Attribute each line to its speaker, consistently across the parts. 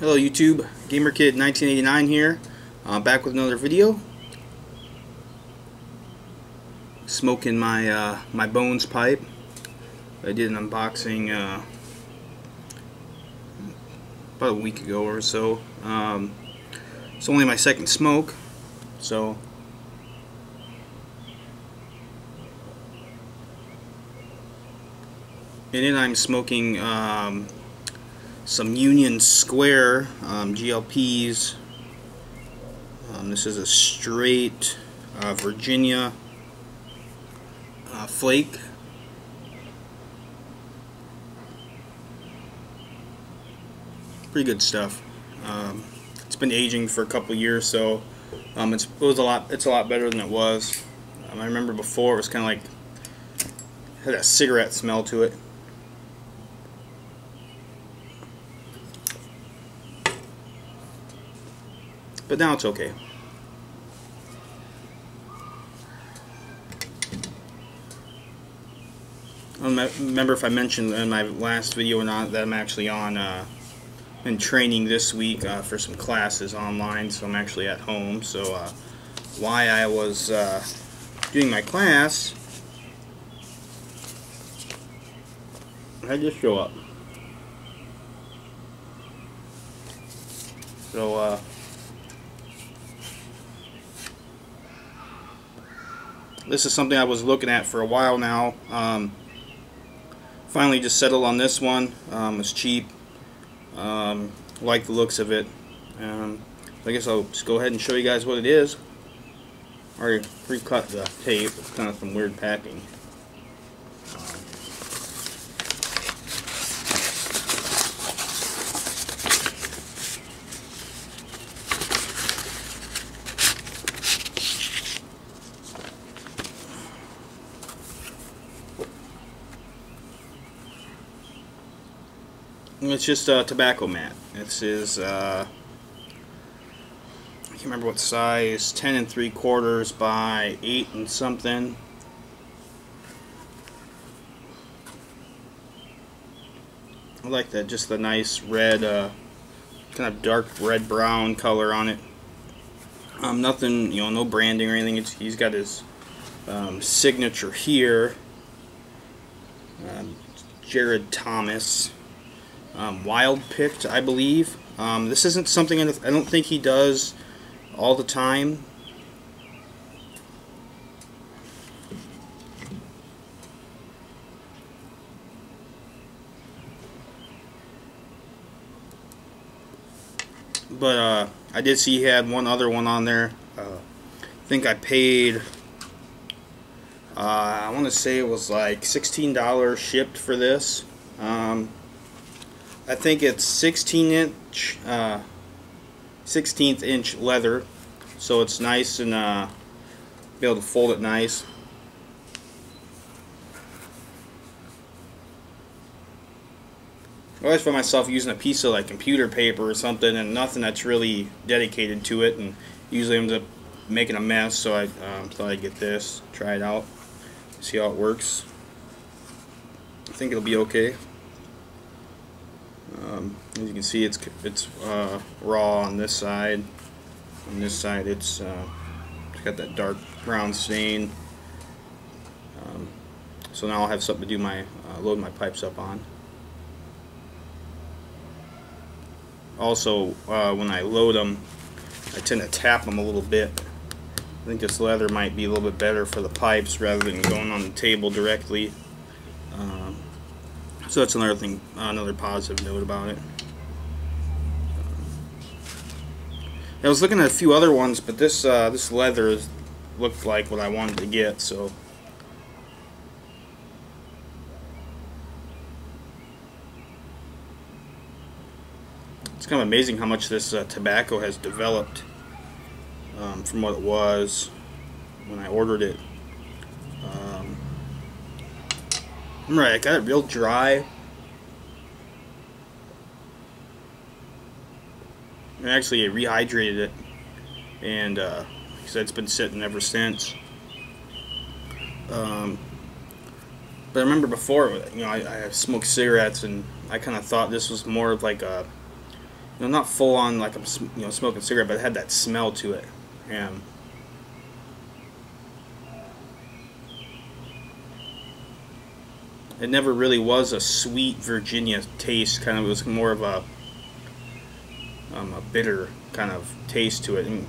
Speaker 1: Hello YouTube, GamerKid1989 here, back with another video. Smoking my my Bones pipe. I did an unboxing about a week ago or so. It's only my second smoke, so in it I'm smoking some Union Square GL Pease. This is a straight Virginia flake. Pretty good stuff. It's been aging for a couple years, so it's a lot better than it was. I remember before it was kind of like had a cigarette smell to it. But now it's okay. I don't remember if I mentioned in my last video or not that I'm actually on in training this week for some classes online, so I'm actually at home. So while I was doing my class, I just show up. So this is something I was looking at for a while now. Finally just settled on this one. It's cheap. Like the looks of it. I guess I'll just go ahead and show you guys what it is. I already pre-cut the tape. It's kind of some weird packing. It's just a tobacco mat. This is I can't remember what size, 10 3/4 by 8 and something. I like that, just the nice red, kind of dark red brown color on it. Nothing, you know, no branding or anything. He's got his signature here. Jared Thomas. WildPicked, I believe. This isn't something I don't think he does all the time. But I did see he had one other one on there. I think I paid, I want to say it was like $16 shipped for this. I think it's 16-inch, 16th inch leather, so it's nice and be able to fold it nice. I always find myself using a piece of like computer paper or something and nothing that's really dedicated to it, and usually ends up making a mess. So I thought I'd get this, try it out, see how it works. I think it'll be okay. As you can see, it's raw on this side. On this side, it's got that dark brown stain. So now I'll have something to do my load my pipes up on. Also, when I load them, I tend to tap them a little bit. I think this leather might be a little bit better for the pipes rather than going on the table directly. So that's another thing, another positive note about it. I was looking at a few other ones, but this this leather looked like what I wanted to get. So it's kind of amazing how much this tobacco has developed from what it was when I ordered it. Right, I got it real dry. I actually rehydrated it, and like I said, it's been sitting ever since. But I remember before, you know, I smoked cigarettes, and I kind of thought this was more of like a not full on like I'm smoking a cigarette, but it had that smell to it. And it never really was a sweet Virginia taste. Kind of, it was more of a bitter kind of taste to it, and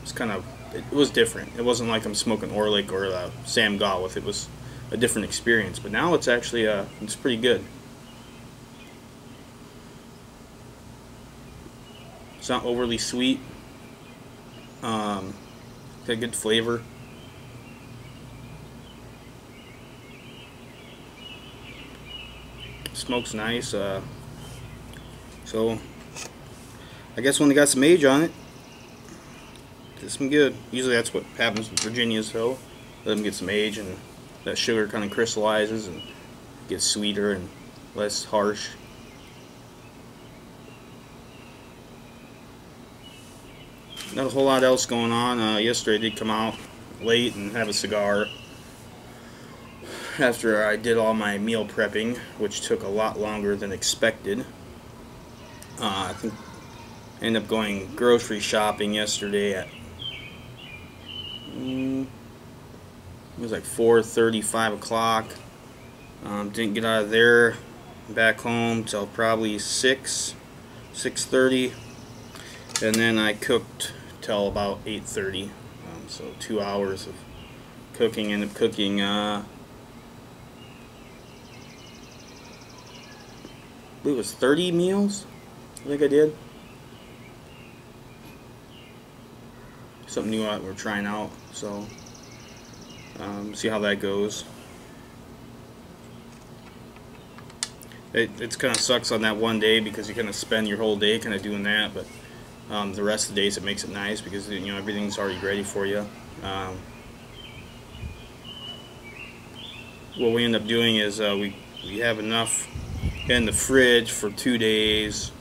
Speaker 1: it's kind of, it was different. It wasn't like I'm smoking Orlick or Sam Gawith. It was a different experience. But now it's actually it's pretty good. It's not overly sweet. Got good flavor. Smoke's nice. So I guess when they got some age on it, it's some good. Usually that's what happens with Virginias, though. Let them get some age, and that sugar kind of crystallizes and gets sweeter and less harsh. Not a whole lot else going on. Yesterday I did come out late and have a cigar after I did all my meal prepping, which took a lot longer than expected. I think I ended up going grocery shopping yesterday at it was like 4:30, 5 o'clock. Didn't get out of there back home till probably 6:30, and then I cooked till about 8:30. So 2 hours of cooking. Ended up cooking I believe it was 30 meals. I think I did. Something new that we're trying out, so see how that goes. It's kind of sucks on that one day because you kind of spend your whole day kind of doing that, but the rest of the days it makes it nice because everything's already ready for you. What we end up doing is we have enough in the fridge for 2 days,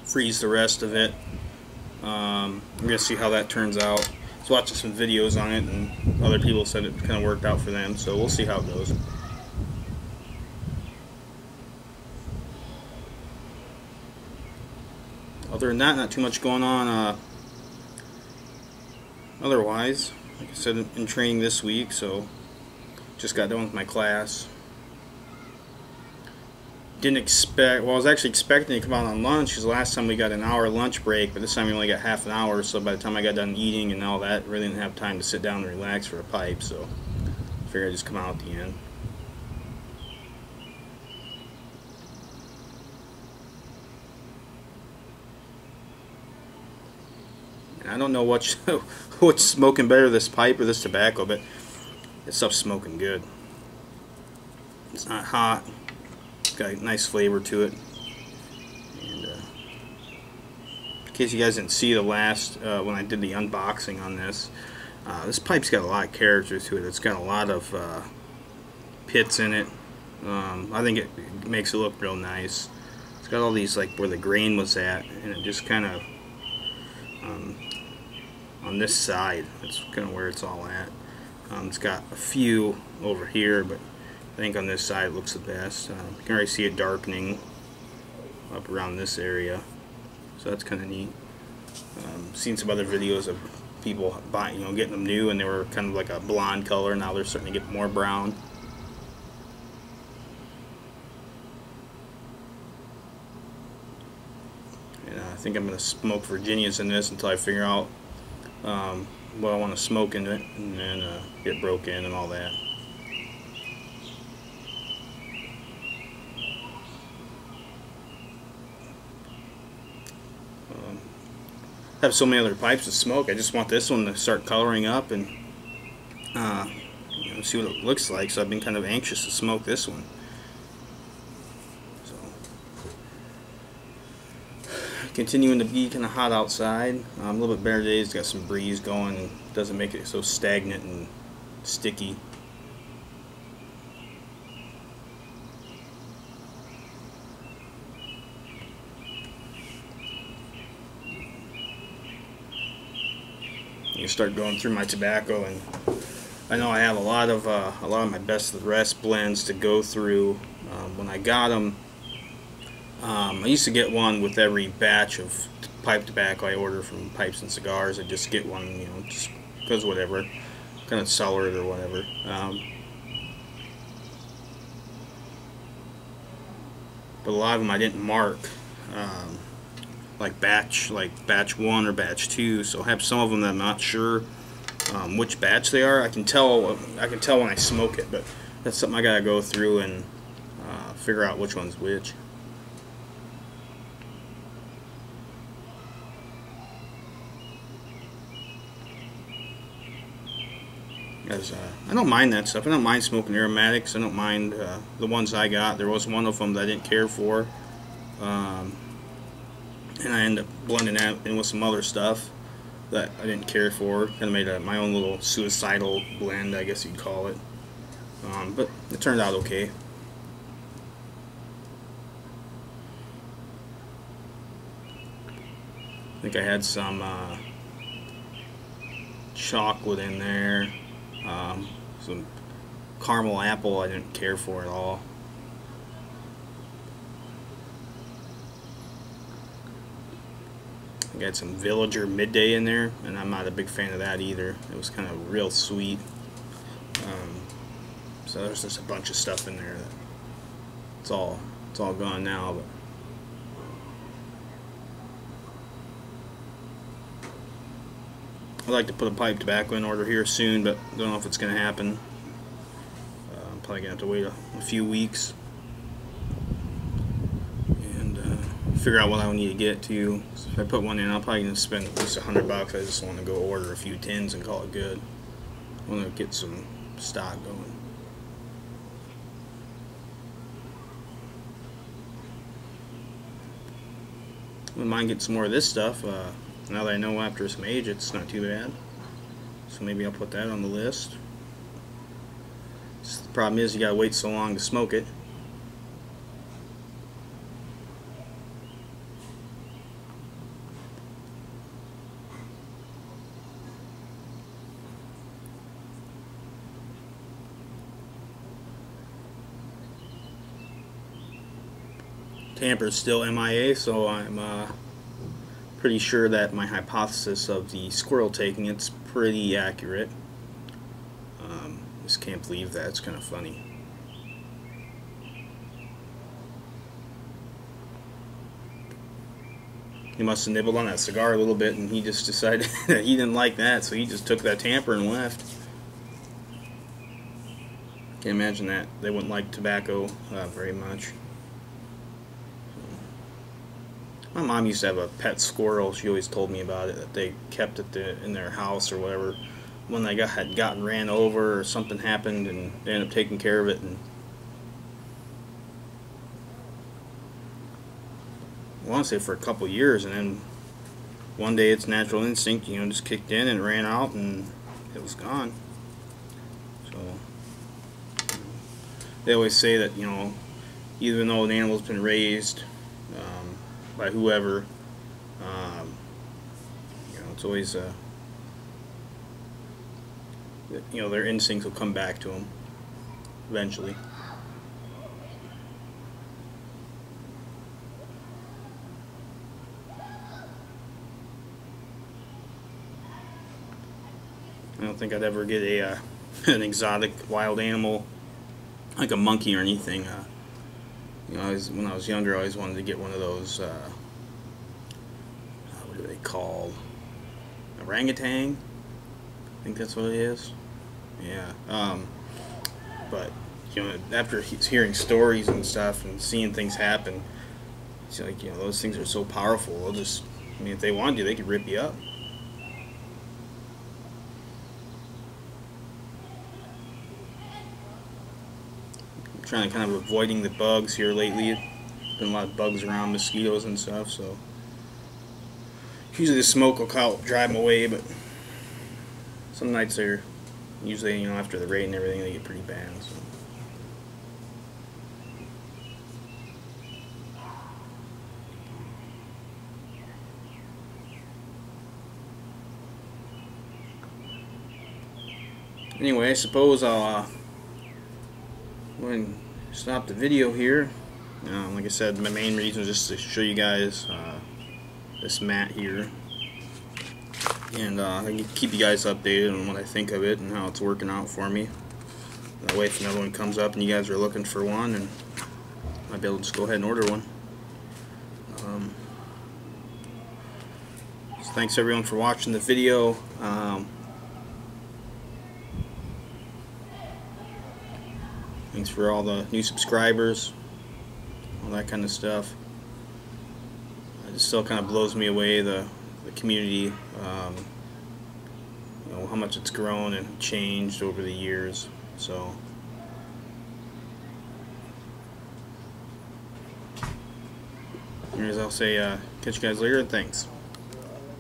Speaker 1: freeze the rest of it. We're gonna see how that turns out. I was watching some videos on it, and other people said it kind of worked out for them, so we'll see how it goes. Other than that, not too much going on. Otherwise, like I said, in training this week, so just got done with my class. Didn't expect, well, I was actually expecting to come out on lunch because last time we got an hour lunch break, but this time we only got half an hour, so by the time I got done eating and all that, really didn't have time to sit down and relax for a pipe, so I figured I'd just come out at the end. And I don't know what's smoking better, this pipe or this tobacco, but this stuff's smoking good. It's not hot. It's got a nice flavor to it. And in case you guys didn't see the last when I did the unboxing on this, this pipe's got a lot of character to it. It's got a lot of pits in it. I think it makes it look real nice. It's got all these, like where the grain was at, and it just kind of on this side, that's kind of where it's all at. It's got a few over here, but I think on this side it looks the best. You can already see it darkening up around this area, so that's kind of neat. Seen some other videos of people buying, getting them new, and they were kind of like a blonde color. Now they're starting to get more brown. And I think I'm going to smoke Virginias in this until I figure out what I want to smoke in it, and then get broke in and all that. I have so many other pipes to smoke. I just want this one to start coloring up and see what it looks like. So I've been kind of anxious to smoke this one. So continuing to be kind of hot outside. A little bit better today. It's got some breeze going and doesn't make it so stagnant and sticky. You start going through my tobacco, and I know I have a lot of my best of the rest blends to go through. When I got them, I used to get one with every batch of pipe tobacco I order from Pipes and Cigars. I just get one, you know, just because whatever, kind of sell it or whatever. But a lot of them I didn't mark, like batch 1 or batch 2. So I have some of them that I'm not sure which batch they are. I can tell when I smoke it, but that's something I gotta go through and figure out which one's which. Because I don't mind that stuff. I don't mind smoking aromatics. I don't mind the ones I got. There was one of them that I didn't care for, and I ended up blending that in with some other stuff that I didn't care for. Kind of made my own little suicidal blend, I guess you'd call it. But it turned out okay. I think I had some chocolate in there. Some caramel apple I didn't care for at all. I had some Villager Midday in there, and I'm not a big fan of that either. It was kind of real sweet. So there's just a bunch of stuff in there. It's all gone now, but I'd like to put a pipe tobacco in order here soon, but don't know if it's going to happen. I'm probably going to have to wait a few weeks and figure out what I need to get to. So if I put one in, I'll probably going to spend at least $100. I just want to go order a few tins and call it good. I want to get some stock going. I wouldn't mind getting some more of this stuff. Now that I know after some age it's not too bad. So maybe I'll put that on the list. The problem is you gotta wait so long to smoke it. Tamper's still MIA, so I'm pretty sure that my hypothesis of the squirrel taking it's pretty accurate. Just can't believe that. It's kind of funny. He must have nibbled on that cigar a little bit, and he just decided that he didn't like that, so he just took that tamper and left. Can't imagine that. They wouldn't like tobacco very much. My mom used to have a pet squirrel. She always told me about it, that they kept it in their house or whatever. When they had gotten ran over or something happened, and they ended up taking care of it. And I want to say for a couple years, and then one day its natural instinct, you know, just kicked in and ran out, and it was gone. So they always say that, you know, even though an animal's been raised by whoever, you know, it's always you know, their instincts will come back to them eventually. I don't think I'd ever get a an exotic wild animal like a monkey or anything. You know, when I was younger, I always wanted to get one of those, what are they called? Orangutan? I think that's what it is. Yeah. But, you know, after hearing stories and stuff and seeing things happen, it's like, you know, those things are so powerful. They'll just, I mean, if they wanted to, they could rip you up. Trying to kind of avoiding the bugs here lately. There's been a lot of bugs around, mosquitoes and stuff, so usually the smoke will help drive them away, but some nights they're usually, you know, after the rain and everything, they get pretty bad. So. Anyway, I suppose I'll go ahead and stop the video here. Like I said, my main reason was just to show you guys this mat here, and I can keep you guys updated on what I think of it and how it's working out for me. That way if another one comes up and you guys are looking for one, and I'll be able to just go ahead and order one. So thanks everyone for watching the video. Thanks for all the new subscribers, all that kind of stuff. It still kind of blows me away, the community, you know, how much it's grown and changed over the years. So anyways, I'll say catch you guys later, and thanks.